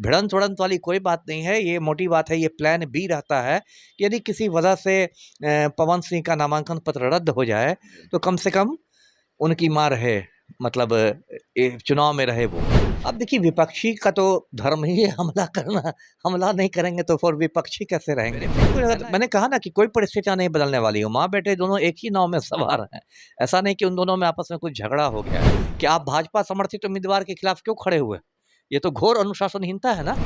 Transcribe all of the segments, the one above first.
भिड़ंत-वड़ंत वाली कोई बात नहीं है, ये मोटी बात है, ये प्लान बी रहता है कि यदि किसी वजह से पवन सिंह का नामांकन पत्र रद्द हो जाए, तो कम से कम उनकी माँ रहे, मतलब चुनाव में रहे वो। अब देखिए विपक्षी का तो धर्म ही है हमला करना, हमला नहीं करेंगे तो फिर विपक्षी कैसे रहेंगे? मैंने कहा ना कि कोई परिस्थितियाँ नहीं बदलने वाली हो, माँ-बेटे दोनों एक ही नाव में सवार हैं। ऐसा नहीं कि उन दोनों में आपस में कुछ झगड़ा हो गया है, कि आप भाजपा समर्थित उम्मीदवार के खिलाफ क्यों खड़े हुए? ये तो घोर अनुशासनहीनता है ना।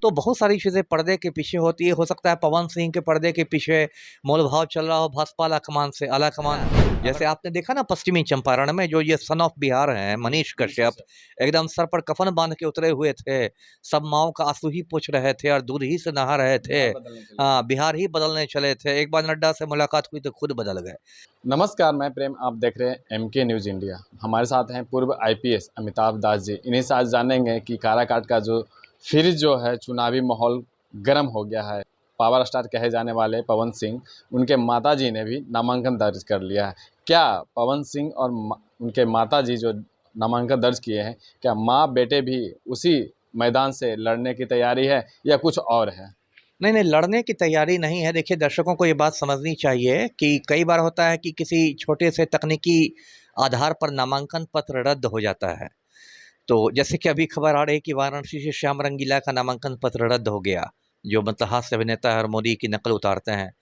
तो बहुत सारी चीज़ें पर्दे के पीछे होती है, हो सकता है पवन सिंह के पर्दे के पीछे मोलभाव चल रहा हो भाजपा आलाकमान से। आलाकमान जैसे आपने देखा ना पश्चिमी चंपारण में जो ये सन ऑफ बिहार हैं मनीष कश्यप, एकदम सर पर कफन बांध के उतरे हुए थे, सब माँओं का आंसू ही पोंछ रहे थे और दूध ही से नहा रहे थे। हाँ, बिहार ही बदलने चले थे। एक बार नड्डा से मुलाकात हुई तो खुद बदल गए। नमस्कार, मैं प्रेम, आप देख रहे हैं एमके न्यूज़ इंडिया। हमारे साथ हैं पूर्व आईपीएस अमिताभ दास जी। इन्हीं से आज जानेंगे कि काराकाट का फिर जो है चुनावी माहौल गर्म हो गया है। पावर स्टार कहे जाने वाले पवन सिंह, उनके माताजी ने भी नामांकन दर्ज कर लिया है। क्या पवन सिंह और उनके माताजी जो नामांकन दर्ज किए हैं, क्या माँ बेटे भी उसी मैदान से लड़ने की तैयारी है या कुछ और है? नहीं, नहीं, लड़ने की तैयारी नहीं है। देखिए, दर्शकों को ये बात समझनी चाहिए कि कई बार होता है कि किसी छोटे से तकनीकी आधार पर नामांकन पत्र रद्द हो जाता है। तो जैसे कि अभी खबर आ रही है कि वाराणसी से श्याम रंगीला का नामांकन पत्र रद्द हो गया, जो मतलब हास्य अभिनेता है और मोदी की नकल उतारते हैं।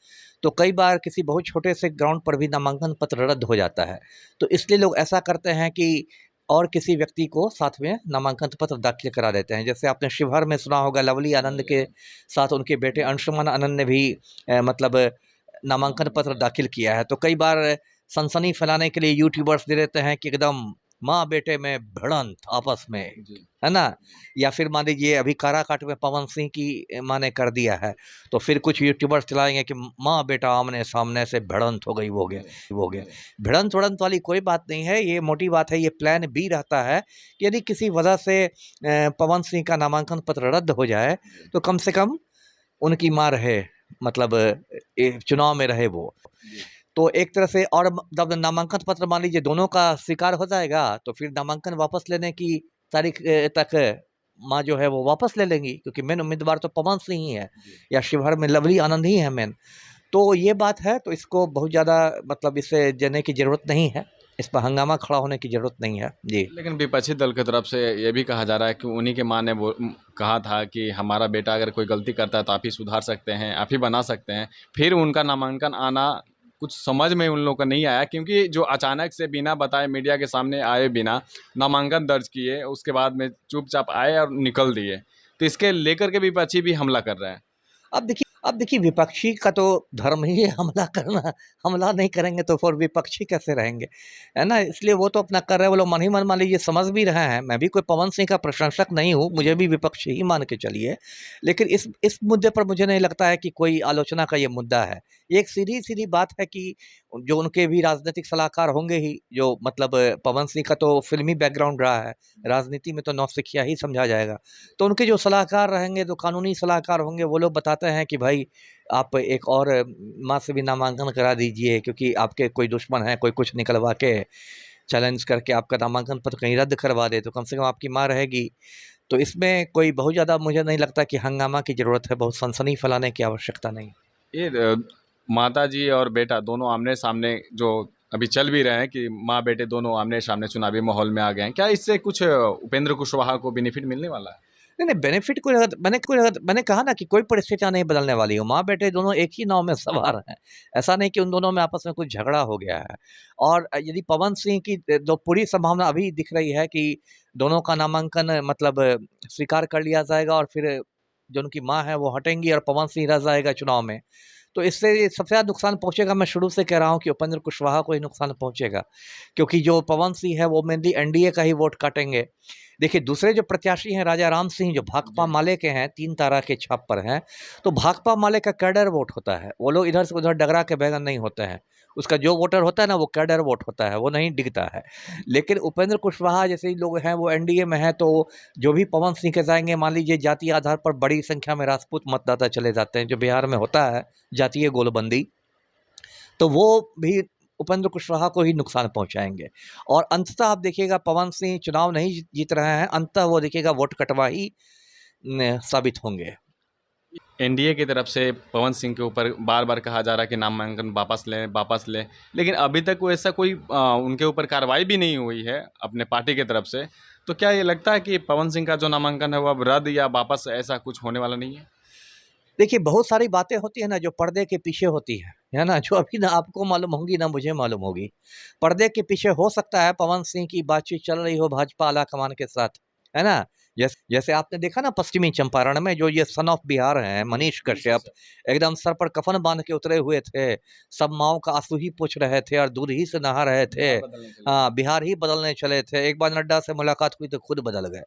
तो कई बार किसी बहुत छोटे से ग्राउंड पर भी नामांकन पत्र रद्द हो जाता है। तो इसलिए लोग ऐसा करते हैं कि और किसी व्यक्ति को साथ में नामांकन पत्र दाखिल करा देते हैं। जैसे आपने शिवहर में सुना होगा लवली आनंद के साथ उनके बेटे अंशुमन आनंद ने भी मतलब नामांकन पत्र दाखिल किया है। तो कई बार सनसनी फैलाने के लिए यूट्यूबर्स दे देते हैं कि एकदम माँ बेटे में भिड़ंत आपस में, है ना? या फिर मान लीजिए अभी काराकाट में पवन सिंह की माँ ने कर दिया है, तो फिर कुछ यूट्यूबर्स चलाएँगे कि माँ बेटा आमने-सामने से भिड़ंत हो गई, वो हो गया, वो हो गया। भिड़ंत-विड़ंत वाली कोई बात नहीं है, ये मोटी बात है, ये प्लान बी रहता है कि यदि किसी वजह से पवन सिंह का नामांकन पत्र रद्द हो जाए, तो कम से कम उनकी माँ रहे, मतलब चुनाव में रहे वो। तो एक तरह से और जब नामांकन पत्र मान लीजिए दोनों का स्वीकार हो जाएगा, तो फिर नामांकन वापस लेने की तारीख तक माँ जो है वो वापस ले लेंगी, क्योंकि मेन उम्मीदवार तो पवन सिंह ही है या शिवहर में लवली आनंद ही है मेन। तो ये बात है, तो इसको बहुत ज़्यादा मतलब इसे देने की ज़रूरत नहीं है, इस पर हंगामा खड़ा होने की ज़रूरत नहीं है। जी। लेकिन विपक्षी दल की तरफ से ये भी कहा जा रहा है कि उन्हीं के माँ ने कहा था कि हमारा बेटा अगर कोई गलती करता है तो आप ही सुधार सकते हैं, आप ही बना सकते हैं। फिर उनका नामांकन आना कुछ समझ में उन लोगों को नहीं आया, क्योंकि जो अचानक से बिना बताए मीडिया के सामने आए बिना नामांकन दर्ज किए, उसके बाद में चुपचाप आए और निकल दिए। तो इसके लेकर के विपक्षी भी हमला कर रहे हैं। अब देखिए विपक्षी का तो धर्म ही है हमला करना, हमला नहीं करेंगे तो फिर विपक्षी कैसे रहेंगे, है ना? इसलिए वो तो अपना कर रहे हैं, वो लोग मन ही मन मान लीजिए समझ भी रहे हैं। मैं भी कोई पवन सिंह का प्रशंसक नहीं हूँ, मुझे भी विपक्षी ही मान के चलिए। लेकिन इस मुद्दे पर मुझे नहीं लगता है कि कोई आलोचना का ये मुद्दा है। ये एक सीधी-सीधी बात है कि जो उनके भी राजनीतिक सलाहकार होंगे ही, जो मतलब पवन सिंह का तो फ़िल्मी बैकग्राउंड रहा है, राजनीति में तो नौसिखिया ही समझा जाएगा। तो उनके जो सलाहकार रहेंगे, जो कानूनी सलाहकार होंगे, वो लोग बताते हैं कि भाई आप एक और माँ से भी नामांकन करा दीजिए, क्योंकि आपके कोई दुश्मन है, कोई कुछ निकलवा के चैलेंज करके आपका नामांकन पत्र कहीं रद्द करवा दे, तो कम से कम आपकी माँ रहेगी। तो इसमें कोई बहुत ज़्यादा मुझे नहीं लगता कि हंगामा की ज़रूरत है, बहुत सनसनी फैलाने की आवश्यकता नहीं। ये माताजी और बेटा दोनों आमने-सामने जो अभी चल भी रहे हैं कि माँ बेटे दोनों आमने-सामने चुनावी माहौल में आ गए हैं। क्या इससे कुछ उपेंद्र कुशवाहा को बेनिफिट मिलने वाला है? नहीं, नहीं, बेनिफिट मैंने कहा ना कि कोई परिस्थितियाँ नहीं बदलने वाली हो, माँ-बेटे दोनों एक ही नाव में सवार हैं। ऐसा नहीं कि उन दोनों में आपस में कुछ झगड़ा हो गया है। और यदि पवन सिंह की जो पूरी संभावना अभी दिख रही है कि दोनों का नामांकन मतलब स्वीकार कर लिया जाएगा और फिर जो उनकी माँ है वो हटेंगी और पवन सिंह रह जाएगा चुनाव में। तो इससे सबसे ज़्यादा नुकसान पहुँचेगा, मैं शुरू से कह रहा हूँ कि उपेंद्र कुशवाहा को ही नुकसान पहुँचेगा। क्योंकि जो पवन सिंह है वो मेनली एनडीए का ही वोट काटेंगे। देखिए दूसरे जो प्रत्याशी हैं राजा राम सिंह जो भाकपा माले के हैं, 3 तारा के छाप पर हैं, तो भाकपा माले का कैडर वोट होता है। वो लोग इधर से उधर डगरा के बैगन नहीं होते हैं। उसका जो वोटर होता है ना वो कैडर वोट होता है, वो नहीं डिगता है। लेकिन उपेंद्र कुशवाहा जैसे ही लोग हैं वो एनडीए में हैं, तो जो भी पवन सिंह के जाएँगे, मान लीजिए जातीय आधार पर बड़ी संख्या में राजपूत मतदाता चले जाते हैं, जो बिहार में होता है जातीय गोलबंदी, तो वो भी उपेंद्र कुशवाहा को ही नुकसान पहुँचाएँगे। और अंततः आप देखिएगा पवन सिंह चुनाव नहीं जीत रहे हैं, अंततः वो देखिएगा वोट कटवा ही साबित होंगे। एनडीए की तरफ से पवन सिंह के ऊपर बार बार कहा जा रहा है कि नामांकन वापस लें वापस लें, लेकिन अभी तक वो ऐसा कोई उनके ऊपर कार्रवाई भी नहीं हुई है अपने पार्टी की तरफ से। तो क्या ये लगता है कि पवन सिंह का जो नामांकन है वो अब रद्द या वापस ऐसा कुछ होने वाला नहीं है? देखिए, बहुत सारी बातें होती हैं ना जो पर्दे के पीछे होती है ना? जो अभी ना आपको मालूम होंगी ना मुझे मालूम होगी। पर्दे के पीछे हो सकता है पवन सिंह की बातचीत चल रही हो भाजपा आलाकमान के साथ, है ना? जैसे आपने देखा ना पश्चिमी चंपारण में जो ये सन ऑफ बिहार हैं मनीष कश्यप, एकदम सर पर कफन बाँध के उतरे हुए थे। सब माँओं का आँसू ही पोंछ रहे थे और दूध ही से नहा रहे थे। हाँ, बिहार ही बदलने चले थे। एक बार नड्डा से मुलाकात हुई तो खुद बदल गए।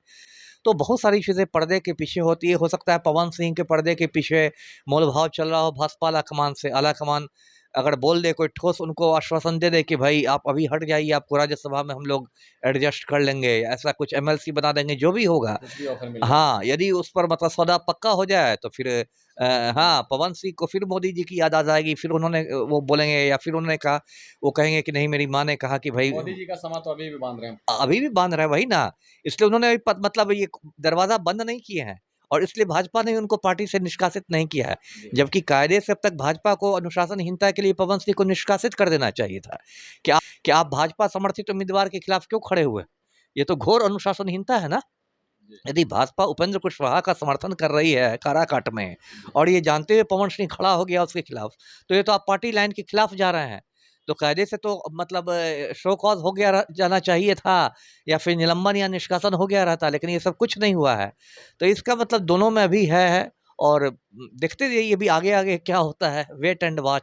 तो बहुत सारी चीज़ें पर्दे के पीछे होती है। हो सकता है पवन सिंह के पर्दे के पीछे मोलभाव चल रहा हो भाजपा आलाकमान से। आलाकमान अगर बोल दे, कोई ठोस उनको आश्वासन दे दे कि भाई आप अभी हट जाइए, आपको राज्यसभा में हम लोग एडजस्ट कर लेंगे, ऐसा कुछ एमएलसी बना देंगे, जो भी होगा। कुछ भी ऑफर मिल हाँ, यदि उस पर मतलब सौदा पक्का हो जाए तो फिर हाँ, पवन सिंह को फिर मोदी जी की याद आ जाएगी। फिर उन्होंने वो बोलेंगे या फिर उन्होंने कहा, वो कहेंगे कि नहीं मेरी माँ ने कहा कि भाई मोदी जी का समा तो अभी भी बांध रहे हैं। अभी भी बांध रहे हैं, वही ना। इसलिए उन्होंने अभी मतलब ये दरवाज़ा बंद नहीं किए हैं और इसलिए भाजपा ने उनको पार्टी से निष्कासित नहीं किया है। जबकि कायदे से अब तक भाजपा को अनुशासनहीनता के लिए पवन सिंह को निष्कासित कर देना चाहिए था। कि आप भाजपा समर्थित उम्मीदवार के खिलाफ क्यों खड़े हुए? ये तो घोर अनुशासनहीनता है ना। यदि भाजपा उपेंद्र कुशवाहा का समर्थन कर रही है काराकाट में और ये जानते हुए पवन सिंह खड़ा हो गया उसके खिलाफ, तो ये तो आप पार्टी लाइन के खिलाफ जा रहे हैं। तो कायदे से तो मतलब शो कॉज़ हो गया जाना चाहिए था या फिर निलंबन या निष्कासन हो गया रहता, लेकिन ये सब कुछ नहीं हुआ है। तो इसका मतलब दोनों में अभी है और देखते रहिए अभी आगे-आगे क्या होता है। Wait and watch.